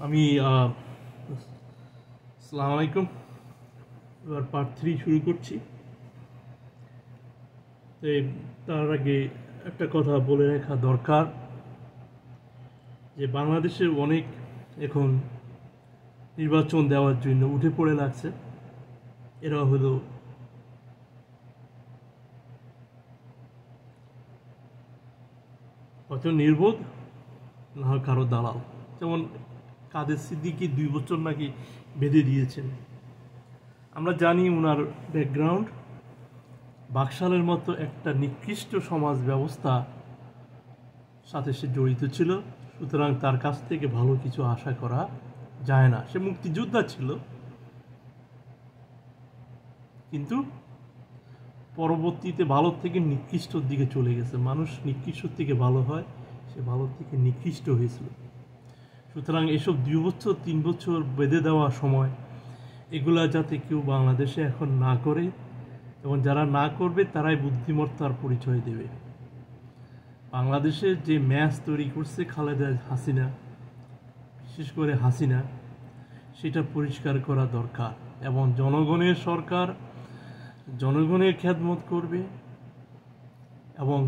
আমি আসসালামু আলাইকুম। এবার পার্ট 3 শুরু করছি। তার আগে একটা কথা বলে রাখা দরকার যে বাংলাদেশের অনেক এখন নির্বাচন দেওয়ার জন্য উঠে পড়ে লাগছে। এরা হলো হয়তো নির্বোধ, না হয় কারো দালাল। যেমন কাদের সিদ্দিকী 2 বছর নাকি বেঁধে দিয়েছেন। আমরা জানি ওনার ব্যাকগ্রাউন্ড, বাকশালের মতো একটা নিকৃষ্ট সমাজ ব্যবস্থা সাথে সে জড়িত ছিল, সুতরাং তার কাছ থেকে ভালো কিছু আশা করা যায় না। সে মুক্তিযোদ্ধা ছিল, কিন্তু পরবর্তীতে ভালো থেকে নিকৃষ্টর দিকে চলে গেছে। মানুষ নিকৃষ্ট থেকে ভালো হয়, সে ভালো থেকে নিকৃষ্ট হয়েছিল। সুতরাং এসব 2 বছর 3 বছর বেঁধে দেওয়া সময় এগুলা যাতে কেউ বাংলাদেশে এখন না করে, এবং যারা না করবে তারাই বুদ্ধিমত্তার পরিচয় দেবে। বাংলাদেশে যে ম্যাচ তৈরি করছে খালেদা হাসিনা, বিশেষ করে হাসিনা, সেটা পরিষ্কার করা দরকার। এবং জনগণের সরকার জনগণের খেদমত করবে, এবং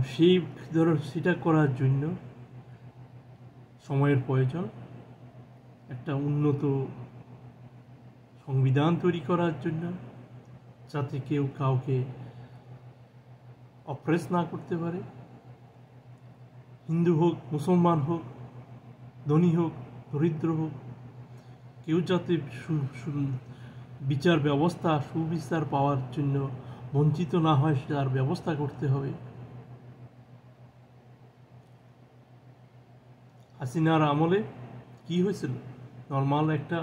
সেটা করার জন্য সময়ের প্রয়োজন। একটা উন্নত সংবিধান তৈরি করার জন্য, যাতে কেউ কাউকে অপ্রেস না করতে পারে। হিন্দু হোক, মুসলমান হোক, ধনী হোক, দরিদ্র হোক, কেউ যাতে বিচার ব্যবস্থা, সুবিচার পাওয়ার জন্য বঞ্চিত না হয়, তার ব্যবস্থা করতে হবে। হাসিনার আমলে কি হয়েছিল? নর্মাল একটা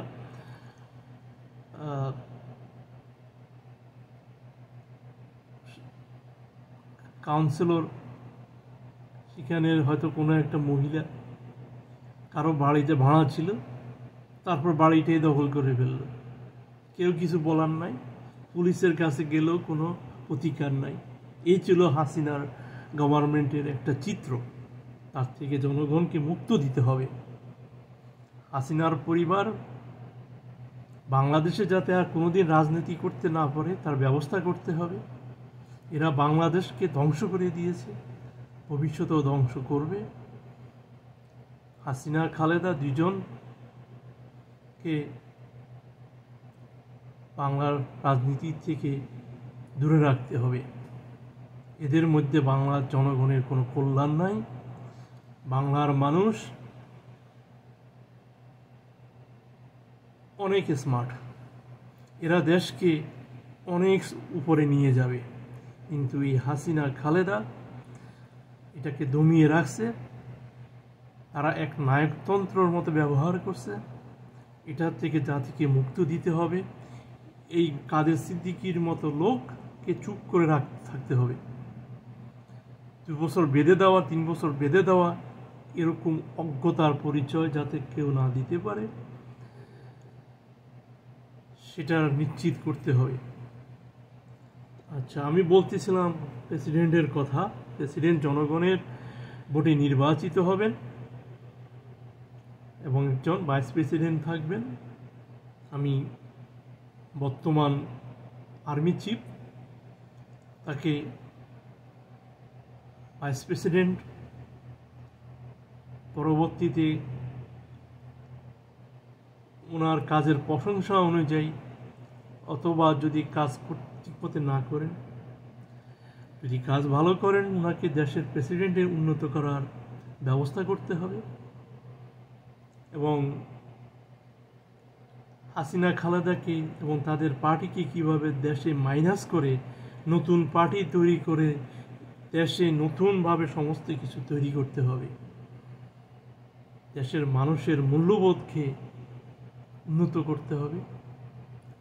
কাউন্সিলর, সেখানে হয়তো কোনো একটা মহিলা কারো বাড়িতে ভাড়া ছিল, তারপর বাড়িটাই দখল করে ফেলল, কেউ কিছু বলার নাই, পুলিশের কাছে গেলেও কোনো প্রতিকার নাই। এই ছিল হাসিনার গভর্নমেন্টের একটা চিত্র। তার থেকে জনগণকে মুক্ত দিতে হবে। হাসিনার পরিবার বাংলাদেশে যাতে আর কোনোদিন রাজনীতি করতে না পারে তার ব্যবস্থা করতে হবে। এরা বাংলাদেশকে ধ্বংস করে দিয়েছে, ভবিষ্যতেও ধ্বংস করবে। হাসিনা খালেদা দুজনকে বাংলার রাজনীতি থেকে দূরে রাখতে হবে। এদের মধ্যে বাংলার জনগণের কোনো কল্যাণ নাই। বাংলার মানুষ অনেক স্মার্ট, এরা দেশকে অনেক উপরে নিয়ে যাবে, কিন্তু এই হাসিনা খালেদা এটাকে দমিয়ে রাখছে। তারা এক নায়কতন্ত্রর মতো ব্যবহার করছে। এটার থেকে জাতিকে মুক্ত দিতে হবে। এই কাদের সিদ্দিকীর মতো লোককে চুপ করে থাকতে হবে। 2 বছর বেঁধে দেওয়া, 3 বছর বেঁধে দেওয়া, এরকম অজ্ঞতার পরিচয় যাতে কেউ না দিতে পারে, সেটা নিশ্চিত করতে হবে। আচ্ছা, আমি বলতেছিলাম প্রেসিডেন্টের কথা। প্রেসিডেন্ট জনগণের ভোটে নির্বাচিত হবেন, এবং একজন ভাইস প্রেসিডেন্ট থাকবেন। আমি বর্তমান আর্মি চিফ, তাকে ভাইস প্রেসিডেন্ট, পরবর্তীতে ওনার কাজের প্রশংসা অনুযায়ী, অথবা যদি কাজ ঠিক মতো না করেন, যদি কাজ ভালো করেন, ওনাকে দেশের প্রেসিডেন্টের উন্নত করার ব্যবস্থা করতে হবে। এবং হাসিনা খালেদাকে এবং তাদের পার্টিকে কিভাবে দেশে মাইনাস করে নতুন পার্টি তৈরি করে দেশে নতুনভাবে সমস্ত কিছু তৈরি করতে হবে। দেশের মানুষের মূল্যবোধকে উন্নত করতে হবে।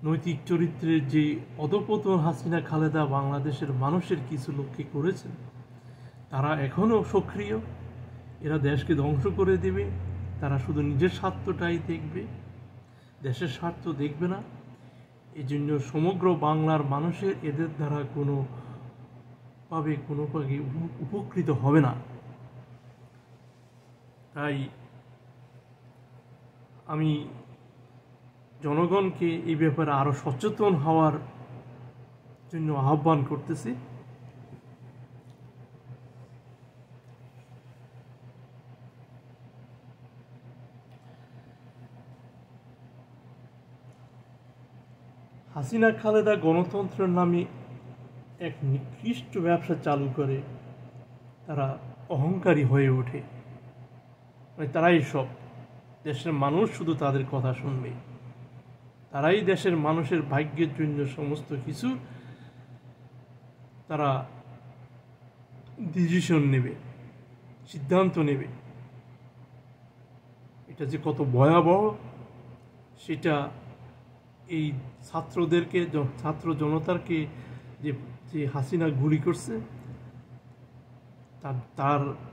নৈতিক চরিত্রের যে অধঃপতন হাসিনা খালেদা বাংলাদেশের মানুষের কিছু লোককে করেছেন, তারা এখনও সক্রিয়। এরা দেশকে ধ্বংস করে দেবে। তারা শুধু নিজের স্বার্থটাই দেখবে, দেশের স্বার্থ দেখবে না। এই জন্য সমগ্র বাংলার মানুষের এদের দ্বারা কোনোভাবে উপকৃত হবে না। তাই আমি জনগণকে এই ব্যাপারে আরও সচেতন হওয়ার জন্য আহ্বান করতেছি। হাসিনা খালেদা গণতন্ত্রের নামে এক নিকৃষ্ট ব্যবসা চালু করে তারা অহংকারী হয়ে ওঠে। মানে তারাই সব, দেশের মানুষ শুধু তাদের কথা শুনবে, তারাই দেশের মানুষের ভাগ্যের জন্য সমস্ত কিছু তারা ডিসিশন নেবে, সিদ্ধান্ত নেবে। এটা যে কত ভয়াবহ সেটা এই ছাত্রদেরকে, ছাত্র জনতাকে যে হাসিনা গুলি করছে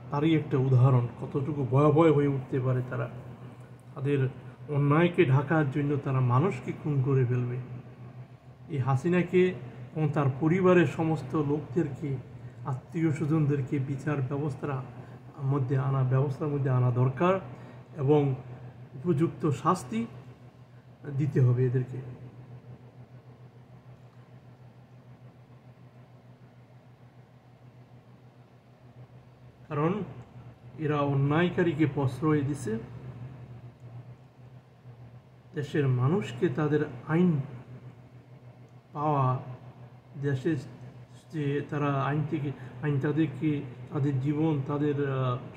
তারই একটা উদাহরণ, কতটুকু ভয়াবহ হয়ে উঠতে পারে তারা। তাদের অন্যায়কে ঢাকার জন্য তারা মানুষকে খুন করে ফেলবে। এই হাসিনাকে এবং তার পরিবারের সমস্ত লোকদেরকে, আত্মীয় স্বজনদেরকে বিচার ব্যবস্থার মধ্যে আনা দরকার এবং উপযুক্ত শাস্তি দিতে হবে এদেরকে। কারণ এরা অন্যায়কারীকে প্রশ্রয় দিছে, দেশের মানুষকে তাদের আইন পাওয়া, দেশের যে তারা আইন তাদেরকে তাদের জীবন, তাদের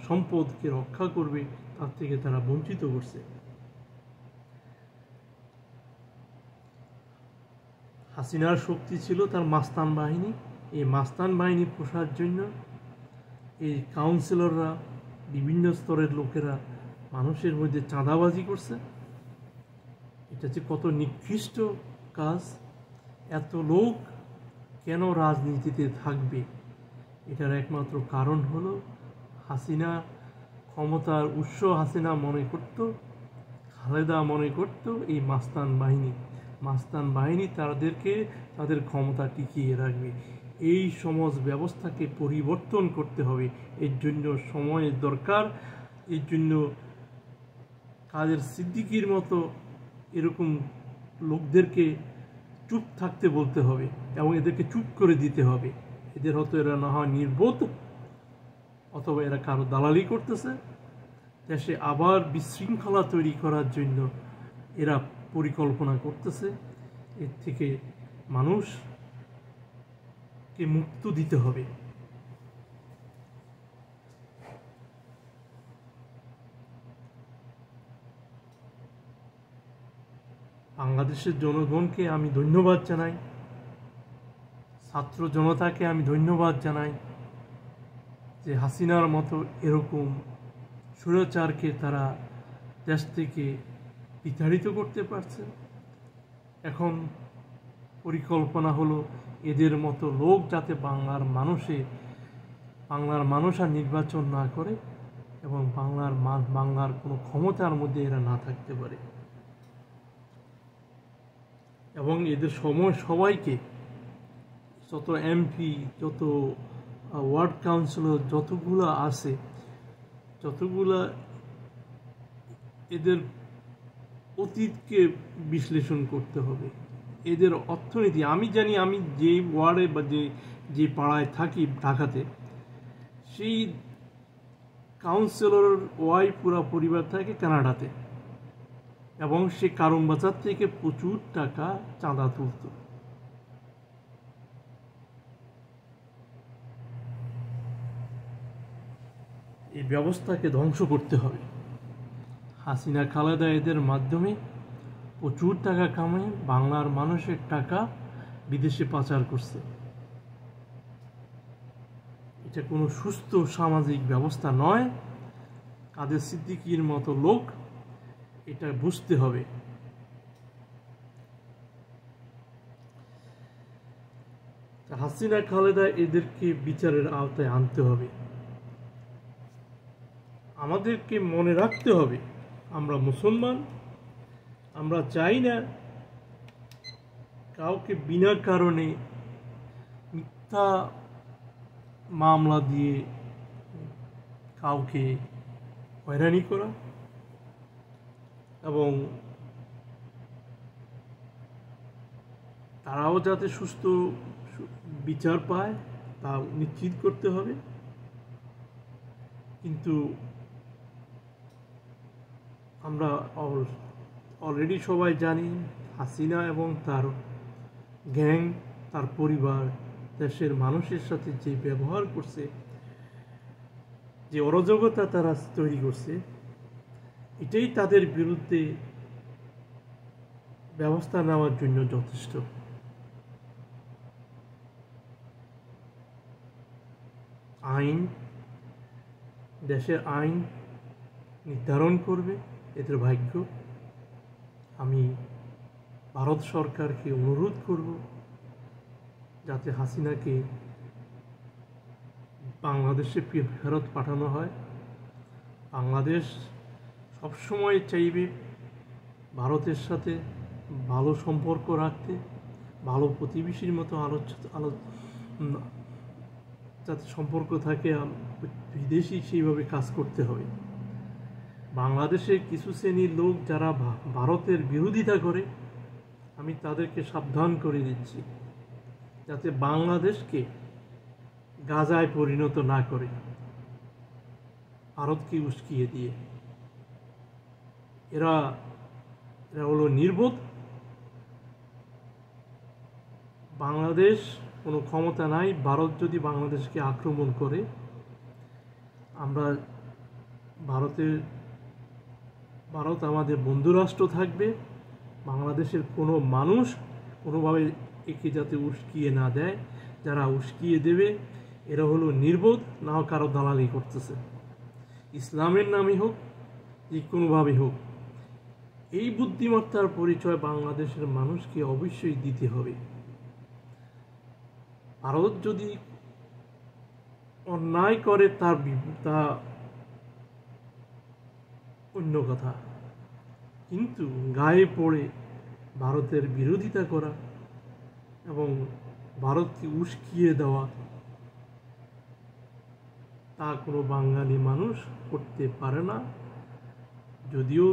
সম্পদকে রক্ষা করবে, তার থেকে তারা বঞ্চিত করছে। হাসিনার শক্তি ছিল তার মাস্তান বাহিনী। এই মাস্তান বাহিনী পোষার জন্য এই কাউন্সিলররা, বিভিন্ন স্তরের লোকেরা মানুষের মধ্যে চাঁদাবাজি করছে। এটা যে কত নিকৃষ্ট কাজ। এত লোক কেন রাজনীতিতে থাকবে? এটার একমাত্র কারণ হলো হাসিনা ক্ষমতার উৎস। হাসিনা মনে করত, খালেদা মনে করত এই মাস্তান বাহিনী তাদেরকে তাদের ক্ষমতা টিকিয়ে রাখবে। এই সমাজ ব্যবস্থাকে পরিবর্তন করতে হবে। এর জন্য সময়ের দরকার। এর জন্য কাদের সিদ্দিকীর মতো এরকম লোকদেরকে চুপ থাকতে বলতে হবে এবং এদেরকে চুপ করে দিতে হবে। এদের হয়তো এরা না হয় নির্বোধ, অথবা এরা কারো দালালি করতেছে। দেশে আবার বিশৃঙ্খলা তৈরি করার জন্য এরা পরিকল্পনা করতেছে। এর থেকে মানুষকে মুক্ত দিতে হবে। বাংলাদেশের জনগণকে আমি ধন্যবাদ জানাই, ছাত্র জনতাকে আমি ধন্যবাদ জানাই যে হাসিনার মতো এরকম স্বৈরাচারকে তারা দেশ থেকে বিতাড়িত করতে পারছে। এখন পরিকল্পনা হলো এদের মতো লোক যাতে বাংলার মানুষ আর নির্বাচন না করে এবং বাংলার কোনো ক্ষমতার মধ্যে এরা না থাকতে পারে। এবং এদের সবাইকে, যত এমপি, যত ওয়ার্ড কাউন্সিলর যতগুলো আছে, এদের অতীতকে বিশ্লেষণ করতে হবে। এদের অর্থনীতি, আমি জানি, আমি যে ওয়ার্ডে বা যে পাড়ায় থাকি ঢাকাতে, সেই কাউন্সিলর ওয়াইফ পুরা পরিবার থাকে কানাডাতে, এবং সে কারণ বাজার থেকে প্রচুর টাকা চাঁদা তুলত। এই ব্যবস্থাকে ধ্বংস করতে হবে। হাসিনা খালেদা এদের মাধ্যমে প্রচুর টাকা কামায় বাংলার মানুষের টাকা বিদেশে পাচার করছে। এটা কোনো সুস্থ সামাজিক ব্যবস্থা নয়। কাদের সিদ্দিকীর মতো লোক এটা বুঝতে হবে। হাসিনা খালেদা এদেরকে বিচারের আওতায় আনতে হবে। আমাদেরকে মনে রাখতে হবে আমরা মুসলমান। আমরা চাই না কাউকে বিনা কারণে মিথ্যা মামলা দিয়ে কাউকে হয়রানি করা। এবং তারাও যাতে সুস্থ বিচার পায় তা নিশ্চিত করতে হবে। কিন্তু আমরা অলরেডি সবাই জানি হাসিনা এবং তার গ্যাং, তার পরিবার দেশের মানুষের সাথে যে ব্যবহার করছে, যে অরাজকতা তারা তৈরি করছে, এটাই তাদের বিরুদ্ধে ব্যবস্থা নেওয়ার জন্য যথেষ্ট। আইন, দেশের আইন নির্ধারণ করবে এদের ভাগ্য। আমি ভারত সরকারকে অনুরোধ করব যাতে হাসিনাকে বাংলাদেশে ফেরত পাঠানো হয়। বাংলাদেশ সবসময় চাইবে ভারতের সাথে ভালো সম্পর্ক রাখতে, ভালো প্রতিবেশীর মতো যাতে সম্পর্ক থাকে। বিদেশি সেইভাবে কাজ করতে হবে। বাংলাদেশের কিছু শ্রেণীর লোক যারা ভারতের বিরোধিতা করে, আমি তাদেরকে সাবধান করে দিচ্ছি যাতে বাংলাদেশকে গাজায় পরিণত না করে ভারতকে উস্কিয়ে দিয়ে। এরা হলো নির্বোধ। বাংলাদেশ কোনো ক্ষমতা নাই। ভারত যদি বাংলাদেশকে আক্রমণ করে, আমরা ভারত আমাদের বন্ধুরাষ্ট্র থাকবে। বাংলাদেশের কোনো মানুষ কোনোভাবে একে যাতে উস্কিয়ে না দেয়। যারা উস্কিয়ে দেবে এরা হলো নির্বোধ, না কারো দালালি করতেছে, ইসলামের নামে হোক, যে কোনোভাবে হোক। এই বুদ্ধিমত্তার পরিচয় বাংলাদেশের মানুষকে অবশ্যই দিতে হবে। ভারত যদি অন্যায় করে তা অন্য কথা, কিন্তু গায়ে পড়ে ভারতের বিরোধিতা করা এবং ভারতকে উস্কিয়ে দেওয়া, তা কোনো বাঙালি মানুষ করতে পারে না। যদিও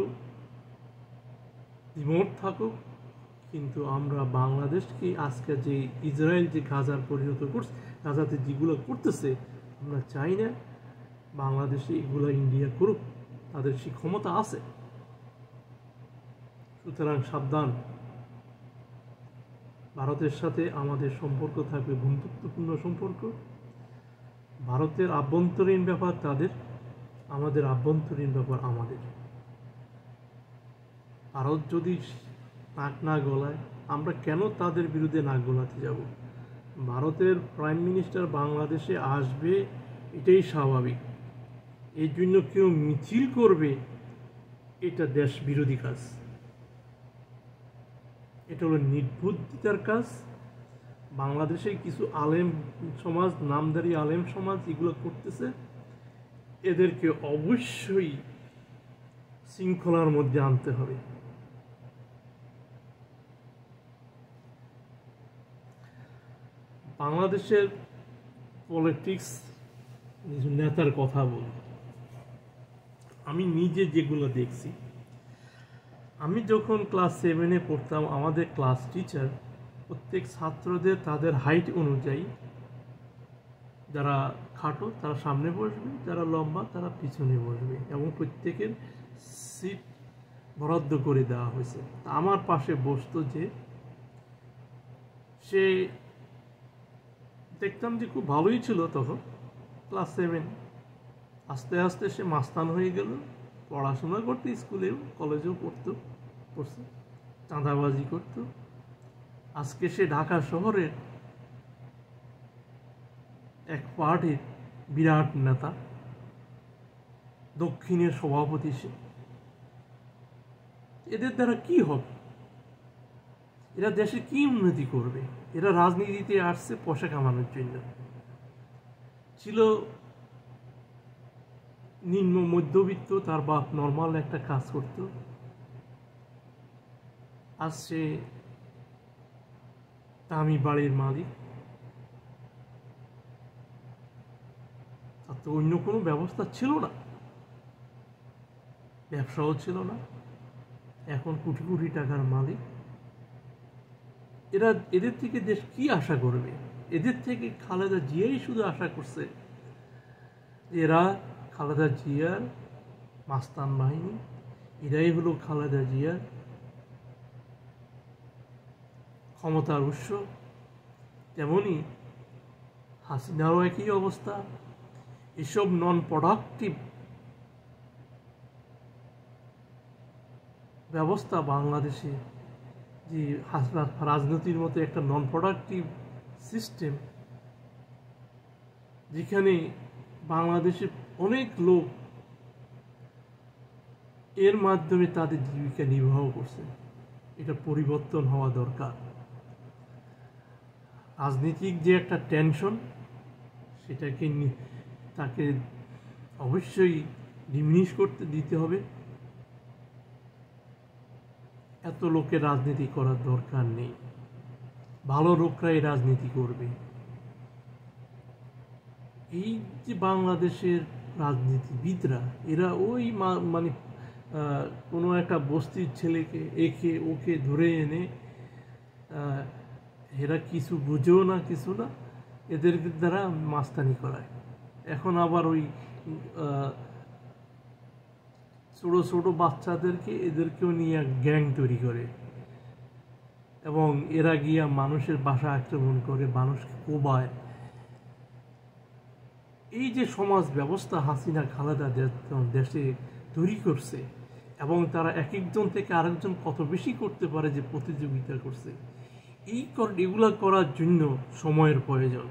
দ্বিমত থাকুক, কিন্তু আমরা বাংলাদেশকে আজকে যে ইসরায়েল যে গাজার পরিণত করছে, গাজাতে যেগুলো করতেছে, আমরা চাই না বাংলাদেশে এগুলো ইন্ডিয়া করুক। তাদের সেই ক্ষমতা আছে। সুতরাং সাবধান। ভারতের সাথে আমাদের সম্পর্ক থাকবে বন্ধুত্বপূর্ণ সম্পর্ক। ভারতের আভ্যন্তরীণ ব্যাপার তাদের, আমাদের আভ্যন্তরীণ ব্যাপার আমাদের। ভারত যদি নাক না গলায়, আমরা কেন তাদের বিরুদ্ধে নাক গলাতে যাব? ভারতের প্রাইম মিনিস্টার বাংলাদেশে আসবে, এটাই স্বাভাবিক। এই জন্য কেউ মিছিল করবে, এটা দেশ বিরোধী কাজ। এটা হলো নির্বুদ্ধিতার কাজ। বাংলাদেশে কিছু আলেম সমাজ, নামধারী আলেম সমাজ এগুলো করতেছে। এদেরকে অবশ্যই শৃঙ্খলার মধ্যে আনতে হবে। বাংলাদেশের পলিটিক্স নেতার কথা বলি, আমি নিজে যেগুলো দেখছি। আমি যখন ক্লাস 7-এ পড়তাম, আমাদের ক্লাস টিচার প্রত্যেক ছাত্রদের তাদের হাইট অনুযায়ী, যারা খাটো তারা সামনে বসবে, যারা লম্বা তারা পিছনে বসবে, এবং প্রত্যেকের সিট বরাদ্দ করে দেওয়া হয়েছে। আমার পাশে বসতো যে, সে দেখতাম যে খুব ভালোই ছিল তখন, ক্লাস 7। আস্তে আস্তে সে মাস্তান হয়ে গেল, পড়াশোনা করতে, স্কুলেও কলেজেও পড়ছে, চাঁদাবাজি করত। আজকে সে ঢাকা শহরের এক পার্টির বিরাট নেতা, দক্ষিণের সভাপতি সে। এদের দ্বারা কি হবে? এরা দেশে কি উন্নতি করবে? এরা রাজনীতিতে আসছে পয়সা কামানোর জন্য। ছিল নিম্ন মধ্যবিত্ত, তার বাপ নর্মাল একটা কাজ করত, আজ সে দামি বাড়ির মালিক। তার তো অন্য কোনো ব্যবস্থা ছিল না, ব্যবসাও ছিল না। এখন কোটি কোটি টাকার মালিক। এদের থেকে দেশ কি আশা করবে? এদের থেকে খালেদা জিয়াই শুধু আশা করছে, এরা খালেদা জিয়ার মাস্তান বাহিনী, এরাই হলো খালেদা জিয়ার ক্ষমতার উৎস। তেমনি হাসিনারও একই অবস্থা। এসব নন প্রোডাক্টিভ ব্যবস্থা বাংলাদেশে, যে রাজনীতির মতো একটা নন প্রোডাক্টিভ সিস্টেম, যেখানে বাংলাদেশে অনেক লোক এর মাধ্যমে তাদের জীবিকা নির্বাহ করছে, এটা পরিবর্তন হওয়া দরকার। রাজনীতিক যে একটা টেনশন, সেটাকে তাকে অবশ্যই ডিমিনিশ করতে দিতে হবে। এত লোকের রাজনীতি করার দরকার নেই, ভালো লোকরাই রাজনীতি করবে। এই যে বাংলাদেশের রাজনীতিবিদরা, এরা ওই মানে কোনো একটা বস্তির ছেলেকে একে ওকে ধরে এনে, এরা কিছু বুঝেও না কিছু না, এদের দ্বারা মাস্তানি করায়। এখন আবার ওই ছোট ছোট বাচ্চাদেরকে, এদেরকেও নিয়ে গ্যাং তৈরি করে, এবং এরা গিয়া মানুষের বাসা আক্রমণ করে, মানুষকে কোবায়। এই যে সমাজ ব্যবস্থা হাসিনা খালেদা দেশে তৈরি করছে, এবং তারা এক একজন থেকে আরেকজন কত বেশি করতে পারে যে প্রতিযোগিতা করছে, এগুলা করার জন্য সময়ের প্রয়োজন।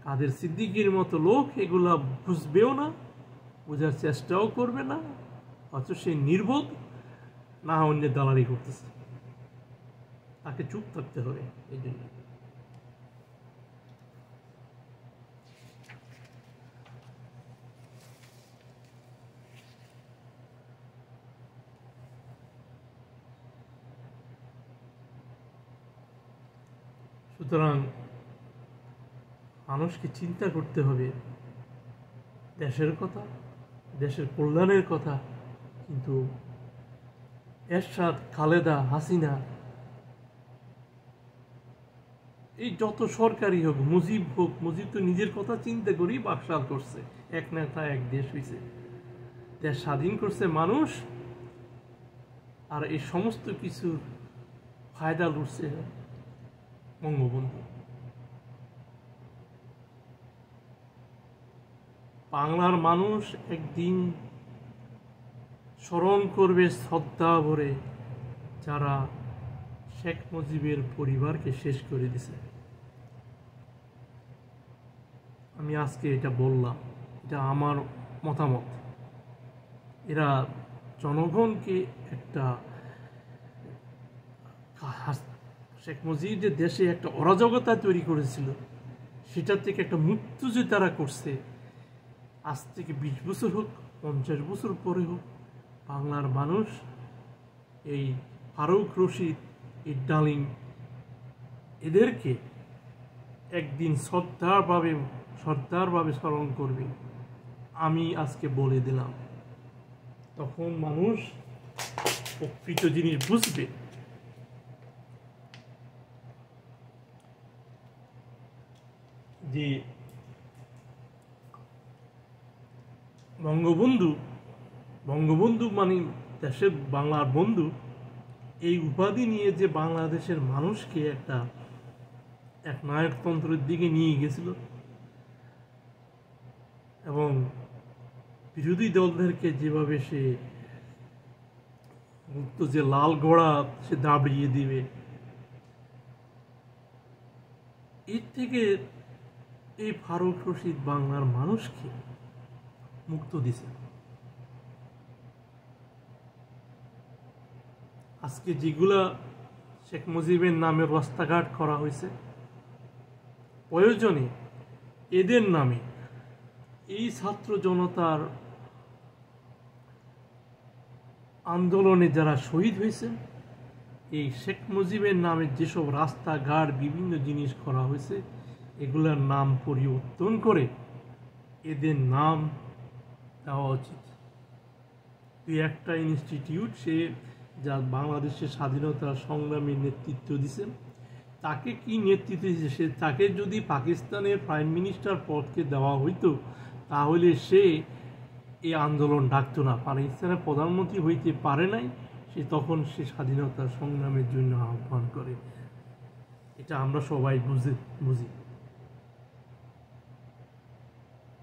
কাদের সিদ্দিকীর মতো লোক এগুলা বুঝবেও না, বোঝার চেষ্টাও করবে না, অথচ সে নির্বোধ, না অন্যের দালালি করতেছে, তাকে চুপ থাকতে হবে। এই জন্য সুতরাং মানুষকে চিন্তা করতে হবে দেশের কথা, দেশের কল্যাণের কথা। কিন্তু এরশাদ, খালেদা, হাসিনা, এই যত সরকারি হোক, মুজিব তো নিজের কথা চিন্তা করেই বাকশাল করছে। এক নেতা এক দেশ হয়েছে, দেশ স্বাধীন করছে মানুষ, আর এই সমস্ত কিছুর ফায়দা লুটছে বঙ্গবন্ধু। বাংলার মানুষ একদিন স্মরণ করবে শ্রদ্ধা ভরে যারা শেখ মুজিবের পরিবারকে শেষ করে দিছে। আমি আজকে এটা বললাম, এটা আমার মতামত। এরা জনগণকে একটা, শেখ মুজিব যে দেশে একটা অরাজকতা তৈরি করেছিল, সেটার থেকে একটা মুক্ত যে তারা করছে, আজ থেকে 20 বছর হোক, 50 বছর পরে হোক, বাংলার মানুষ এই ফারুক রশিদ, এই ডালিম, এদেরকে একদিন শ্রদ্ধারভাবে স্মরণ করবে। আমি আজকে বলে দিলাম, তখন মানুষ প্রকৃত জিনিস বুঝবে। যে বঙ্গবন্ধু মানে দেশের বাংলার বন্ধু, এই উপাধি নিয়ে যে বাংলাদেশের মানুষকে এক নায়কতন্ত্রের দিকে নিয়ে গেছিল, এবং বিরোধী দলদেরকে যেভাবে সে যে লাল ঘোড়া সে দাবিয়ে দিবে, এর থেকে এই ফারুক রশিদ বাংলার মানুষকে মুক্ত দিছে। আজকে যেগুলা শেখ মুজিবের নামে রাস্তাঘাট করা হয়েছে, প্রয়োজনে এদের নামে, এই ছাত্র জনতার আন্দোলনে যারা শহীদ হয়েছে, এই শেখ মুজিবের নামে যেসব রাস্তাঘাট বিভিন্ন জিনিস করা হয়েছে, এগুলোর নাম পরিবর্তন করে এদের নাম দেওয়া উচিত। একটা ইনস্টিটিউট সে যা বাংলাদেশের স্বাধীনতার সংগ্রামী নেতৃত্ব দিয়েছেন, তাকে কি নেতৃত্ব দিয়েছে, তাকে যদি পাকিস্তানের প্রাইম মিনিস্টার পদকে দেওয়া হইতো তাহলে সে এই আন্দোলন ডাকতো না। পাকিস্তানের প্রধানমন্ত্রী হইতে পারে নাই, তখন সে স্বাধীনতার সংগ্রামের জন্য আহ্বান করে। এটা আমরা সবাই বুঝি,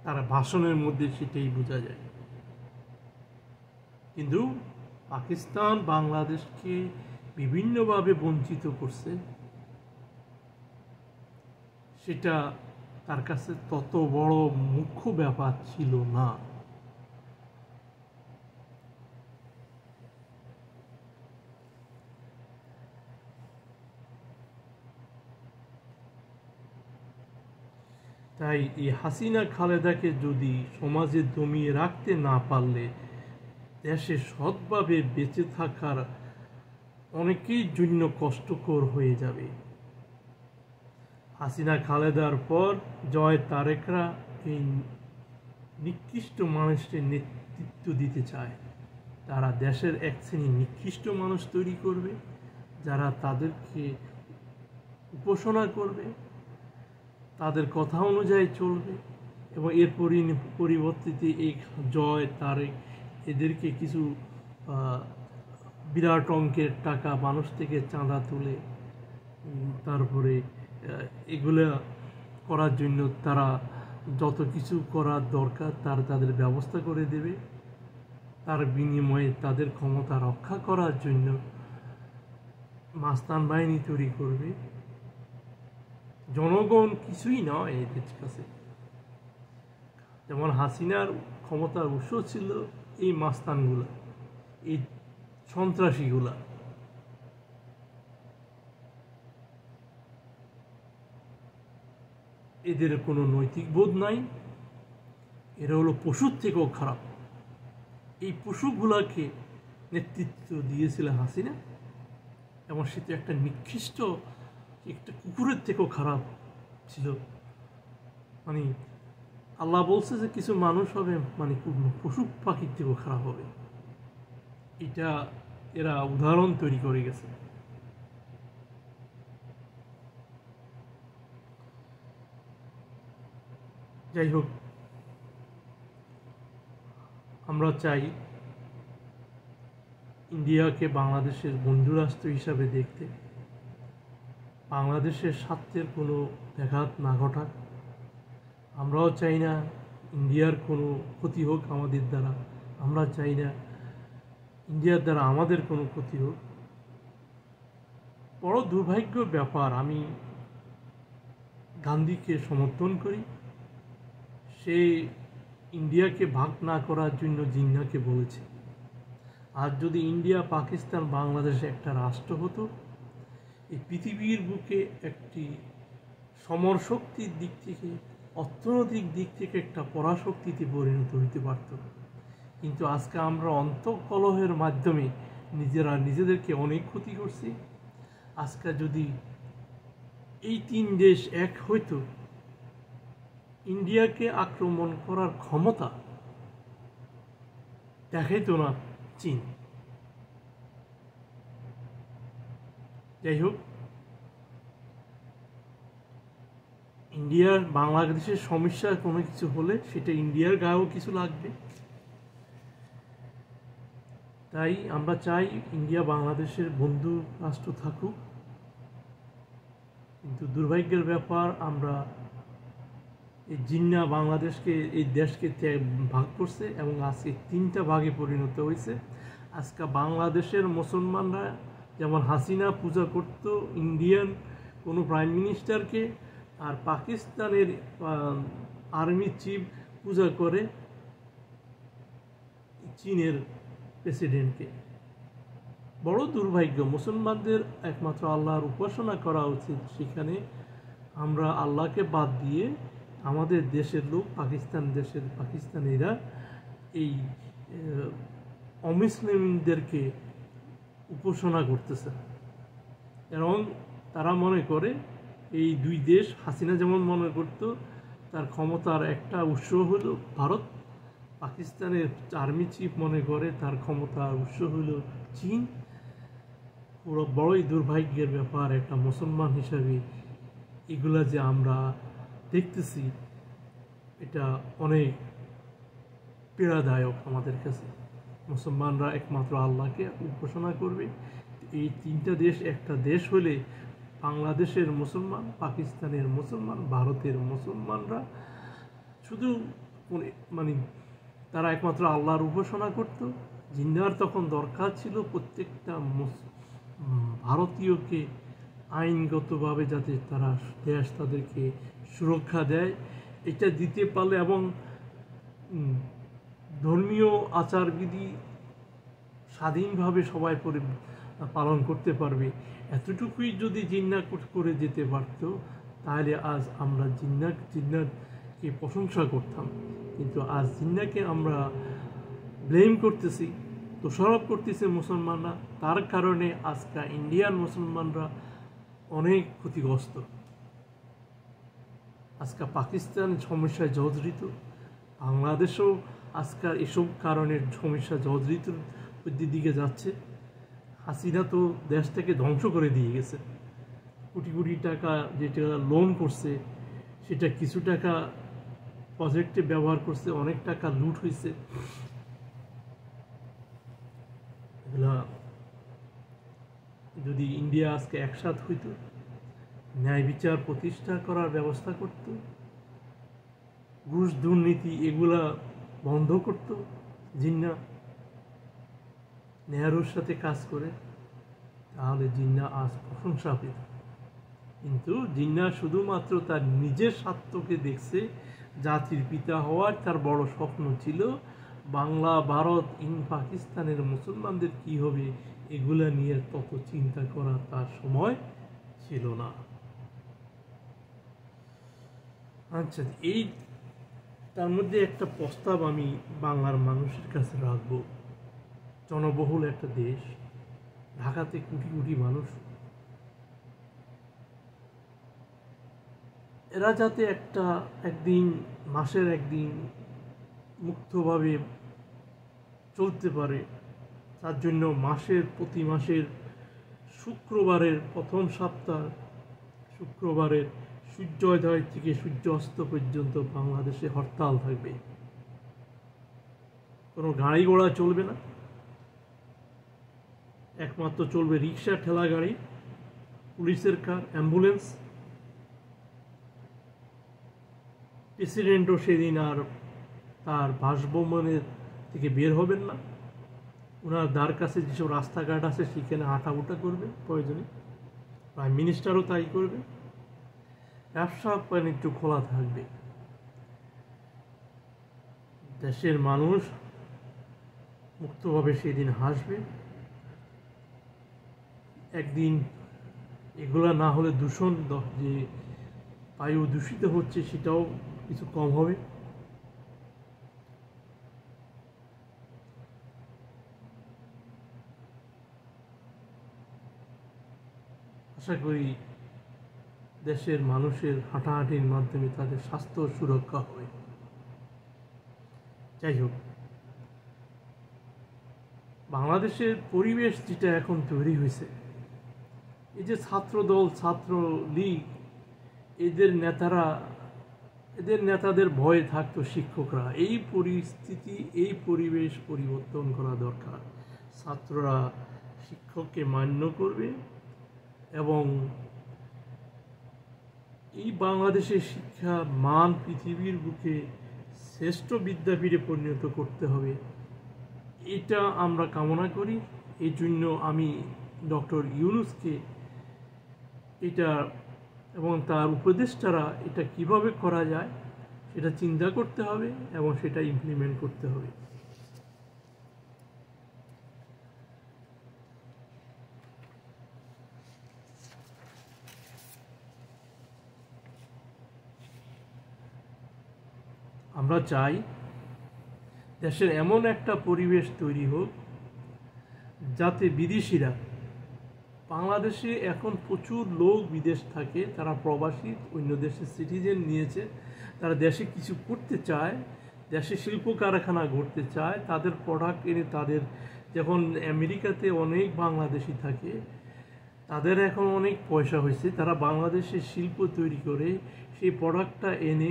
তার ভাষণের মধ্যে সেটাই বোঝা যায়। কিন্তু পাকিস্তান বাংলাদেশকে বিভিন্নভাবে বঞ্চিত করছে, সেটা তার কাছে তত বড় মুখ্য ব্যাপার ছিল না। তাই এই হাসিনা খালেদাকে যদি সমাজে দমিয়ে রাখতে না পারলে দেশে সৎভাবে বেঁচে থাকার অনেকের জন্য কষ্টকর হয়ে যাবে। হাসিনা খালেদার পর জয় তারেকরা এই নিকৃষ্ট মানুষের নেতৃত্ব দিতে চায়। তারা দেশের এক শ্রেণী নিকৃষ্ট মানুষ তৈরি করবে, যারা তাদেরকে উপাসনা করবে, তাদের কথা অনুযায়ী চলবে, এবং এর পরিবর্তিতে এই জয় তারেক এদেরকে কিছু বিরাট অঙ্কের টাকা মানুষ থেকে চাঁদা তুলে তারপরে এগুলো করার জন্য তারা যত কিছু করার দরকার তাদের ব্যবস্থা করে দেবে। তার বিনিময়ে তাদের ক্ষমতা রক্ষা করার জন্য মাস্তান বাহিনী তৈরি করবে। জনগণ কিছুই নয় এদের কাছে। যেমন হাসিনার ক্ষমতার উৎস ছিল এই মাস্তানগুলা, এই সন্ত্রাসীগুলা। এদের কোনো নৈতিক বোধ নাই, এরা হলো পশুর থেকেও খারাপ। এই পশুগুলাকে নেতৃত্ব দিয়েছিল হাসিনা, এবং সেটা একটা নিকৃষ্ট, একটা কুকুরের থেকেও খারাপ ছিল। মানে আল্লাহ বলছে যে কিছু মানুষ হবে মানে পশু পাখির থেকেও খারাপ হবে, এটা এরা উদাহরণ তৈরি করে গেছে। যাই হোক, আমরা চাই ইন্ডিয়াকে বাংলাদেশের বন্ধুরাষ্ট্র হিসাবে দেখতে, বাংলাদেশের স্বার্থের কোনো ব্যাঘাত না ঘটাক। আমরাও চাই না ইন্ডিয়ার কোনো ক্ষতি হোক আমাদের দ্বারা, আমরা চাই না ইন্ডিয়ার দ্বারা আমাদের কোনো ক্ষতি হোক। বড় দুর্ভাগ্যের ব্যাপার, আমি গান্ধীকে সমর্থন করি। সে ইন্ডিয়াকে ভাগ না করার জন্য জিন্নাকে বলেছে। আর যদি ইন্ডিয়া, পাকিস্তান, বাংলাদেশ একটা রাষ্ট্র হতো, এই পৃথিবীর বুকে একটি সমর শক্তির দিক থেকে, অর্থনৈতিক দিক থেকে একটা পরাশক্তিতে পরিণত হইতে পারত। কিন্তু আজকে আমরা অন্তঃকলহের মাধ্যমে নিজেদেরকে অনেক ক্ষতি করছি। আজকে যদি এই তিন দেশ এক হইতো, ইন্ডিয়াকে আক্রমণ করার ক্ষমতা দেখাইতো না চীন। যাই হোক, ইন্ডিয়ার বাংলাদেশের সমস্যা কোনো কিছু হলে সেটা ইন্ডিয়ার গায়েও কিছু লাগবে। তাই আমরা চাই ইন্ডিয়া বাংলাদেশের বন্ধু রাষ্ট্র থাকুক। কিন্তু দুর্ভাগ্যের ব্যাপার, আমরা এই জিন্না বাংলাদেশকে, এই দেশকে ভাগ করছে এবং আজকে তিনটা ভাগে পরিণত হয়েছে। আজকে বাংলাদেশের মুসলমানরা যেমন হাসিনা পূজা করত ইন্ডিয়ান কোনো প্রাইম মিনিস্টারকে, আর পাকিস্তানের আর্মি চিফ পূজা করে চীনের প্রেসিডেন্টকে। বড় দুর্ভাগ্য। মুসলমানদের একমাত্র আল্লাহর উপাসনা করা উচিত। সেখানে আমরা আল্লাহকে বাদ দিয়ে আমাদের দেশের লোক, পাকিস্তানিরা এই অমুসলিমদেরকে উপাসনা করতেছে। এবং তারা মনে করে এই দুই দেশ, হাসিনা যেমন মনে করত তার ক্ষমতার একটা উৎস হলো ভারত, পাকিস্তানের আর্মি চিফ মনে করে তার ক্ষমতার উৎস হলো চীন, পুরো বড়ই দুর্ভাগ্যের ব্যাপার একটা মুসলমান হিসাবে এগুলা যে আমরা দেখতেছি, এটা অনেক পীড়াদায়ক আমাদের কাছে। মুসলমানরা একমাত্র আল্লাহকে উপাসনা করবে। এই তিনটা দেশ একটা দেশ হলে বাংলাদেশের মুসলমান, পাকিস্তানের মুসলমান, ভারতের মুসলমানরা শুধু মানে তারা একমাত্র আল্লাহর উপাসনা করত। জিন্নার তখন দরকার ছিল প্রত্যেকটা ভারতীয়কে আইনগতভাবে যাতে তারা দেশ তাদেরকে সুরক্ষা দেয়, এটা দিতে পারলে এবং ধর্মীয় আচারবিধি স্বাধীনভাবে সবাই পালন করতে পারবে, এতটুকুই যদি জিন্না করে যেতে পারত, তাহলে আজ আমরা জিন্নাকে প্রশংসা করতাম। কিন্তু আজ জিন্নাকে আমরা ব্লেম করতেছি, দোষারোপ করতেছে মুসলমানরা। তার কারণে আজকে ইন্ডিয়ান মুসলমানরা অনেক ক্ষতিগ্রস্ত। আজকে পাকিস্তান সমস্যায় জর্জরিত, বাংলাদেশও আজকাল এসব কারণের সমস্যা জর্জরিত দিকে যাচ্ছে। হাসিনা তো দেশটাকে ধ্বংস করে দিয়ে গেছে। কোটি কোটি টাকা যেটা লোন করছে, সেটা কিছু টাকা প্রজেক্টে ব্যবহার করছে, অনেক টাকা লুট হয়েছে। এগুলা যদি ইন্ডিয়া আজকে একসাথ হইত, ন্যায় বিচার প্রতিষ্ঠা করার ব্যবস্থা করত, ঘুষ দুর্নীতি এগুলা বন্ধ করত, জিন্না নেহরুর সাথে কাজ করে, তাহলে জিন্না আজ প্রশংসা পেত। কিন্তু জিন্না শুধুমাত্র তার নিজের স্বার্থকে দেখছে। জাতির পিতা হওয়ার তার বড় স্বপ্ন ছিল, বাংলা, ভারত, পাকিস্তানের মুসলমানদের কি হবে এগুলা নিয়ে তত চিন্তা করা তার সময় ছিল না। আচ্ছা, এই তার মধ্যে একটা প্রস্তাব আমি বাংলার মানুষের কাছে রাখব। জনবহুল একটা দেশ, ঢাকাতে কোটি কোটি মানুষ, এরা যাতে মাসের একদিন মুক্তভাবে চলতে পারে, তার জন্য প্রতি মাসের শুক্রবারের প্রথম সপ্তাহ শুক্রবারের সূর্যোদয় থেকে সূর্যাস্ত পর্যন্ত বাংলাদেশে হরতাল থাকবে। কোনো গাড়ি ঘোড়া চলবে না, একমাত্র চলবে রিক্সা, ঠেলা গাড়ি, পুলিশের কার, অ্যাম্বুলেন্স। প্রেসিডেন্টও সেদিন আর তার বাসভবনের থেকে বের হবেন না। ওনার দ্বার কাছে যেসব রাস্তাঘাট আছে সেখানে হাঁটাউটা করবে প্রয়োজনে। প্রাইম মিনিস্টারও তাই করবে। ব্যবসা বাণিজ্য খোলা থাকবে। দেশের মানুষ মুক্তভাবে সেদিন হাসবে। একদিন এগুলা না হলে দূষণ, যে বায়ু দূষিত হচ্ছে, সেটাও কিছু কম হবে। আশা করি দেশের মানুষের হাঁটাহাঁটির মাধ্যমে তাদের স্বাস্থ্য সুরক্ষা হবে। যাই হোক, বাংলাদেশের পরিবেশ যেটা এখন তৈরি হয়েছে, এই যে ছাত্রদল, ছাত্রলীগ, এদের নেতাদের ভয়ে থাকতো শিক্ষকরা। এই পরিস্থিতি, এই পরিবেশ পরিবর্তন করা দরকার। ছাত্ররা শিক্ষককে মান্য করবে এবং এই বাংলাদেশের শিক্ষার মান পৃথিবীর বুকে শ্রেষ্ঠ বিদ্যাপীঠে পরিণত করতে হবে, এটা আমরা কামনা করি। এই জন্য আমি ডক্টর ইউনূসকে এটা এবং তার উপদেষ্টারা এটা কিভাবে করা যায় সেটা চিন্তা করতে হবে এবং সেটা ইমপ্লিমেন্ট করতে হবে। আমরা চাই দেশের এমন একটা পরিবেশ তৈরি হোক যাতে বিদেশিরা, বাংলাদেশে এখন প্রচুর লোক বিদেশ থাকে, তারা প্রবাসী, অন্য দেশের সিটিজেন নিয়েছে, তারা দেশে কিছু করতে চায়, দেশে শিল্প কারখানা গড়তে চায়, তাদের প্রোডাক্ট এনে তাদের, যখন আমেরিকাতে অনেক বাংলাদেশি থাকে, তাদের এখন অনেক পয়সা হয়েছে, তারা বাংলাদেশে শিল্প তৈরি করে সেই প্রোডাক্টটা এনে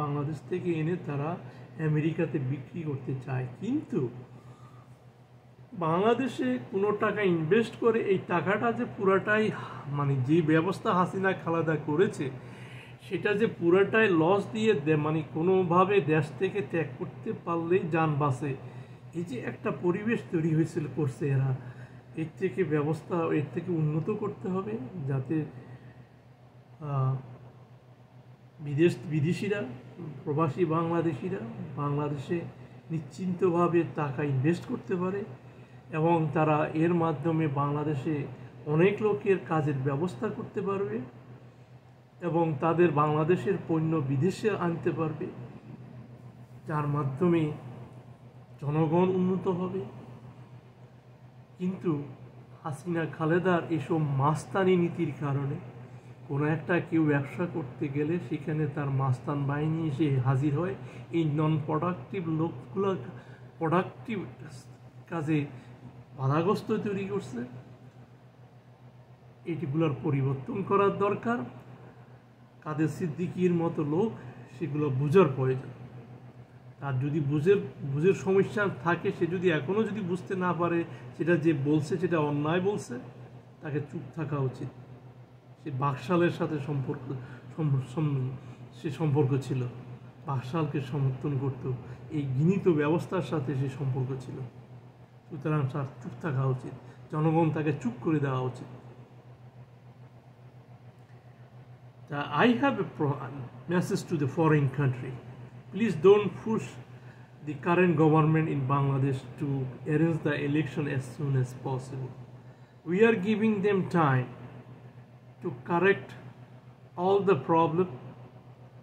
বাংলাদেশ থেকে এনে তারা আমেরিকাতে বিক্রি করতে চায়। কিন্তু বাংলাদেশে কোনো টাকা ইনভেস্ট করে এই টাকাটা যে পুরাটাই মানে যে ব্যবস্থা হাসিনা খালেদা করেছে সেটা যে পুরাটাই লস দিয়ে মানে কোনোভাবে দেশ থেকে ত্যাগ করতে পারলেই যান বাঁচে, এই যে একটা পরিবেশ তৈরি হয়েছিল করছে এরা, এর থেকে ব্যবস্থা এর থেকে উন্নত করতে হবে যাতে বিদেশিরা প্রবাসী বাংলাদেশিরা বাংলাদেশে নিশ্চিন্তভাবে টাকা ইনভেস্ট করতে পারে এবং তারা এর মাধ্যমে বাংলাদেশে অনেক লোকের কাজের ব্যবস্থা করতে পারবে এবং তাদের বাংলাদেশের পণ্য বিদেশে আনতে পারবে, যার মাধ্যমে জনগণ উন্নত হবে। কিন্তু হাসিনা খালেদার এসব মাস্তানি নীতির কারণে কোনো একটা কেউ ব্যবসা করতে গেলে সেখানে তার মাস্তান বাহিনী এসে হাজির হয়, এই নন প্রোডাক্টিভ লোকগুলো প্রোডাক্টিভ কাজে বাধাগ্রস্ত তৈরি করছে। এটিগুলোর পরিবর্তন করার দরকার। কাদের সিদ্দিকীর মতো লোক সেগুলো বুঝার প্রয়োজন। আর যদি বুঝের সমস্যা থাকে, সে যদি এখনও যদি বুঝতে না পারে সেটা যে বলছে সেটা অন্যায় বলছে, তাকে চুপ থাকা উচিত। সে বাকশালের সাথে সম্পর্ক ছিল, বাকশালকে সমর্থন করত, এই ঘৃণিত ব্যবস্থার সাথে সে সম্পর্ক ছিল। সুতরাং তার চুপ থাকা উচিত, জনগণ তাকে চুপ করে দেওয়া উচিত। I have a message to the foreign country. Please don't push the current government in Bangladesh to arrange the election as soon as possible. We are giving them time to correct all the problem,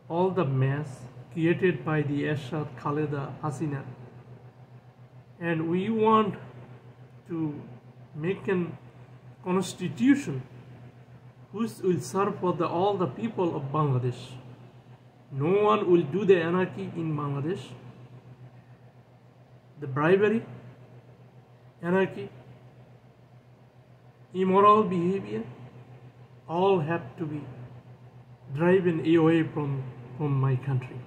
all the mess created by the Ershad Khaleda Hasina. And we want to make a constitution which will serve for all the people of Bangladesh. No one will do the anarchy in Bangladesh. The bribery, anarchy, immoral behavior, all have to be driven away from my country,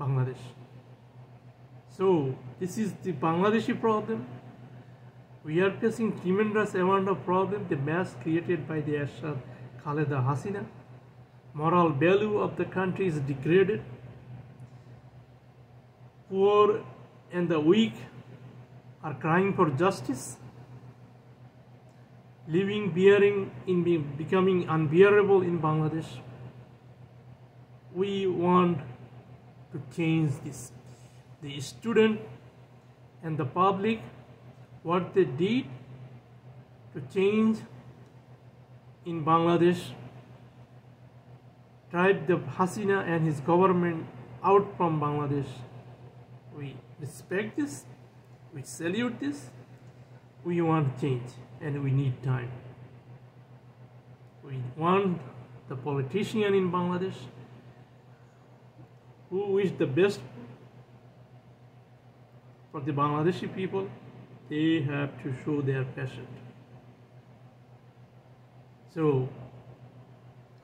Bangladesh. So this is the Bangladeshi problem. We are facing tremendous amount of problem, the mess created by the Ershad Khaleda Hasina. Moral value of the country is degraded. Poor and the weak are crying for justice. Living, bearing, becoming unbearable in Bangladesh. We want to change this. The student and the public, what they did to change in Bangladesh, drive the Hasina and his government out from Bangladesh. We respect this, we salute this, we want change and we need time. We want the politician in Bangladesh who wish the best for the Bangladeshi people. They have to show their passion. So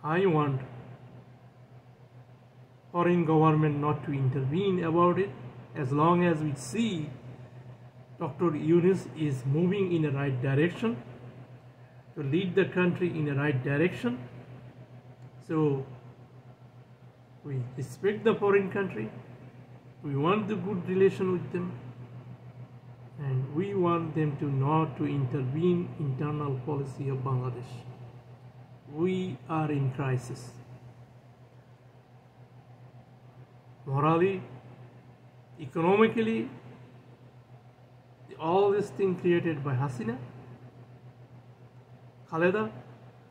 I want foreign government not to intervene about it, as long as we see Dr. Yunus is moving in the right direction to lead the country in the right direction. So we respect the foreign country, we want the good relation with them, and we want them to not to intervene in internal policy of Bangladesh. We are in crisis. Morally, economically, all this thing created by Hasina, Khaleda,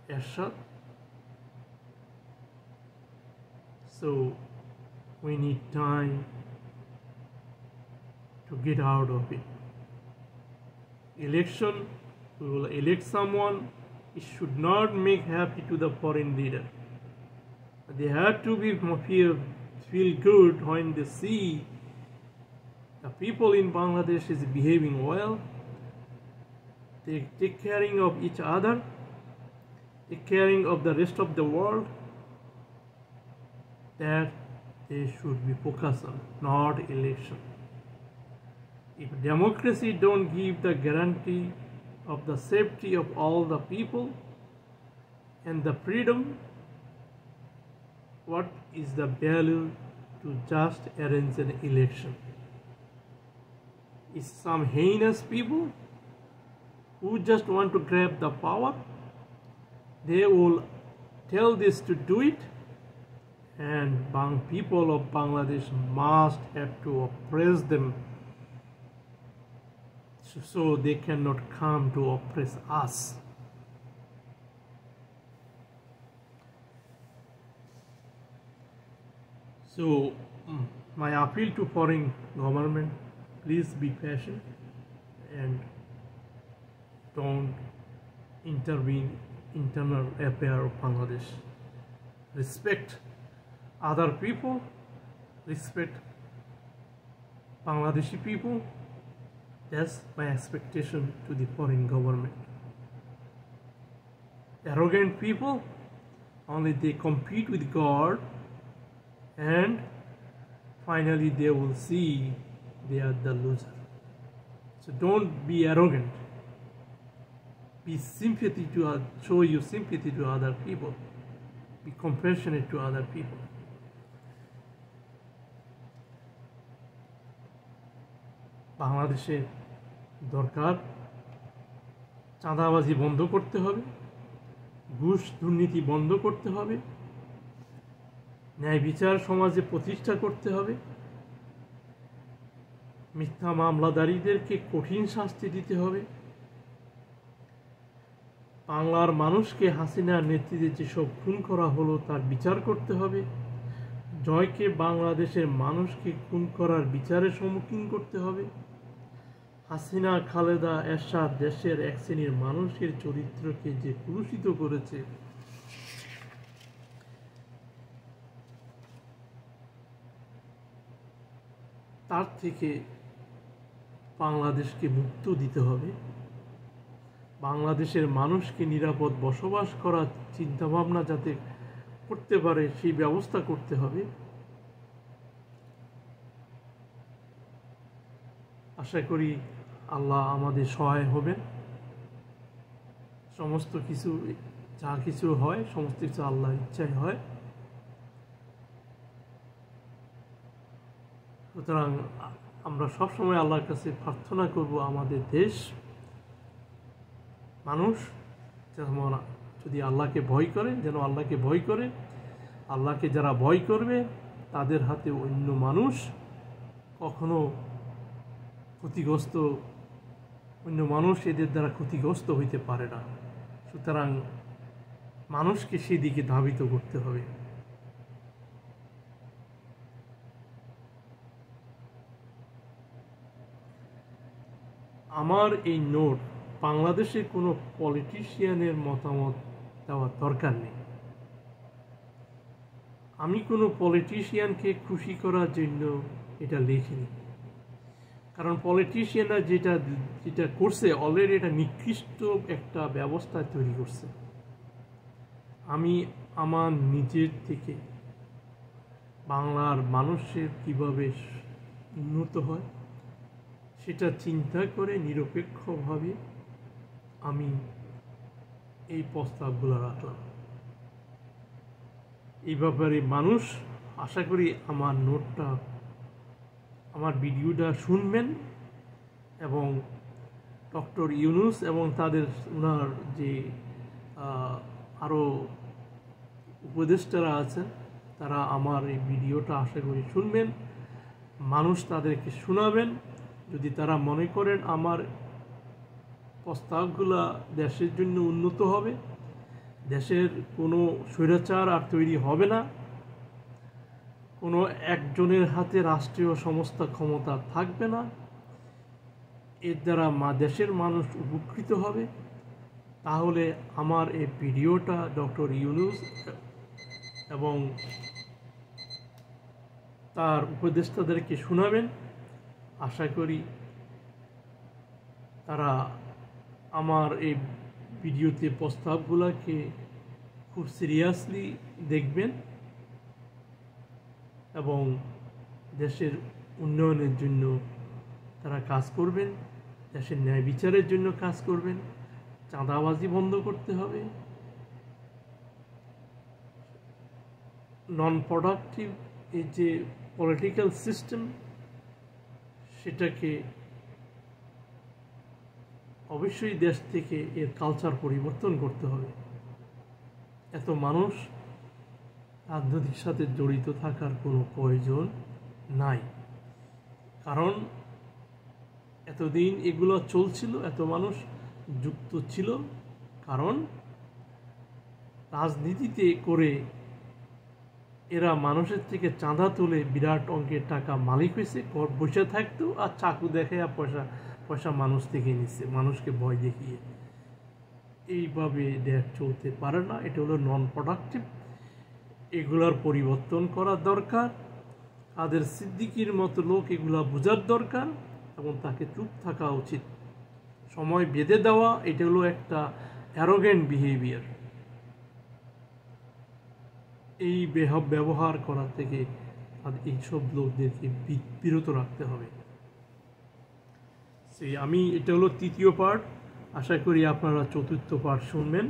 Ershad. So we need time to get out of it. Election, we will elect someone, it should not make happy to the foreign leader. They have to be feel good when they see the people in Bangladesh is behaving well. they take caring of each other, take caring of the rest of the world, that they should be focused on, not election. If democracy don't give the guarantee of the safety of all the people and the freedom, what is the value to just arrange an election? Is some heinous people who just want to grab the power, they will tell this to do it, and people of Bangladesh must have to oppress them so they cannot come to oppress us. So my appeal to foreign government, please be patient and don't intervene in internal affair of Bangladesh. Respect other people, respect Bangladeshi people. That's my expectation to the foreign government. Arrogant people, only they compete with God, and finally they will see they are the loser. So don't be arrogant. Show your sympathy to other people. Be compassionate to other people. বাংলাদেশে দরকার চাঁদাবাজি বন্ধ করতে হবে, ঘুষ দুর্নীতি বন্ধ করতে হবে, ন্যায় বিচার সমাজে প্রতিষ্ঠা করতে হবে, মিথ্যা মামলাদারীদেরকে কঠিন শাস্তি দিতে হবে, বাংলার মানুষকে হাসিনার নেতৃত্বে যেসব খুন করা হলো তার বিচার করতে হবে, জয়কে বাংলাদেশের মানুষকে খুন করার বিচারের সম্মুখীন করতে হবে, হাসিনা খালেদা এরশাদ দেশের এক শ্রেণীর মানুষের চরিত্রকে যে কলুষিত করেছে, তার থেকে বাংলাদেশকে মুক্ত দিতে হবে, বাংলাদেশের মানুষকে নিরাপদ বসবাস করার চিন্তাভাবনা যাতে করতে পারে সেই ব্যবস্থা করতে হবে। আশা করি আল্লাহ আমাদের সহায় হবেন। সমস্ত কিছু যা কিছু হয় সমস্ত কিছু আল্লাহর ইচ্ছায় হয়। সুতরাং আমরা সবসময় আল্লাহর কাছে প্রার্থনা করব আমাদের দেশ মানুষ যেমন যদি আল্লাহকে ভয় করে, যেন আল্লাহকে ভয় করে। আল্লাহকে যারা ভয় করবে তাদের হাতে অন্য মানুষ কখনো অন্য মানুষ এদের দ্বারা ক্ষতিগ্রস্ত হইতে পারে না। সুতরাং মানুষকে সেদিকে ধাবিত করতে হবে। আমার এই নোট বাংলাদেশের কোনো পলিটিশিয়ানের মতামত দেওয়ার দরকার নেই। আমি কোনো পলিটিশিয়ানকে খুশি করার জন্য এটা লিখিনি, কারণ পলিটিশিয়ানরা যেটা করছে অলরেডি এটা নিকৃষ্ট একটা ব্যবস্থা তৈরি করছে। আমি আমার নিজের থেকে বাংলার মানুষের কিভাবে উন্নত হয় সেটা চিন্তা করে নিরপেক্ষভাবে আমি এই প্রস্তাবগুলো রাখলাম। এই ব্যাপারে মানুষ আশা করি আমার ভিডিওটা শুনবেন এবং ডক্টর ইউনূস এবং ওনার যে আরও উপদেষ্টারা আছেন তারা আমার এই ভিডিওটা আশা করি শুনবেন, মানুষ তাদেরকে শোনাবেন। যদি তারা মনে করেন আমার প্রস্তাবগুলা দেশের জন্য উন্নত হবে, দেশের কোনো স্বৈরাচার আর তৈরি হবে না, কোনো একজনের হাতে রাষ্ট্রীয় সমস্ত ক্ষমতা থাকবে না, এর দ্বারা দেশের মানুষ উপকৃত হবে, তাহলে আমার এই ভিডিওটা ডক্টর ইউনূস এবং তার উপদেষ্টাদেরকে শোনাবেন। আশা করি তারা আমার এই ভিডিওতে প্রস্তাবগুলোকে খুব সিরিয়াসলি দেখবেন এবং দেশের উন্নয়নের জন্য তারা কাজ করবেন, দেশের ন্যায় বিচারের জন্য কাজ করবেন। চাঁদাবাজি বন্ধ করতে হবে, নন প্রোডাক্টিভ এই যে পলিটিক্যাল সিস্টেম সেটাকে অবশ্যই দেশ থেকে এর কালচার পরিবর্তন করতে হবে। এত মানুষ রাজনীতির সাথে জড়িত থাকার কোনো প্রয়োজন নাই, কারণ এতদিন এগুলো চলছিল, এত মানুষ যুক্ত ছিল, কারণ রাজনীতিতে করে এরা মানুষের থেকে চাঁদা তুলে বিরাট অঙ্কের টাকা মালিক হয়েছে, বসে থাকতো আর চাকু দেখে আর পয়সা মানুষ থেকে নিচ্ছে, মানুষকে ভয় দেখিয়ে। এইভাবে দেশ চলতে পারে না, এটা হলো নন প্রোডাক্টিভ। এগুলার পরিবর্তন করা দরকার। কাদের সিদ্দিকির মতো লোক এগুলা বোঝার দরকার এবং তাকে চুপ থাকা উচিত। সময় বেঁধে দেওয়া এটা হলো একটা অ্যারোগেন্ট বিহেভিয়ার। এই ব্যবহার করা থেকে এইসব লোকদেরকে বিরত রাখতে হবে। এটা হলো তৃতীয় পার্ট। আশা করি আপনারা চতুর্থ পার্ট শুনবেন।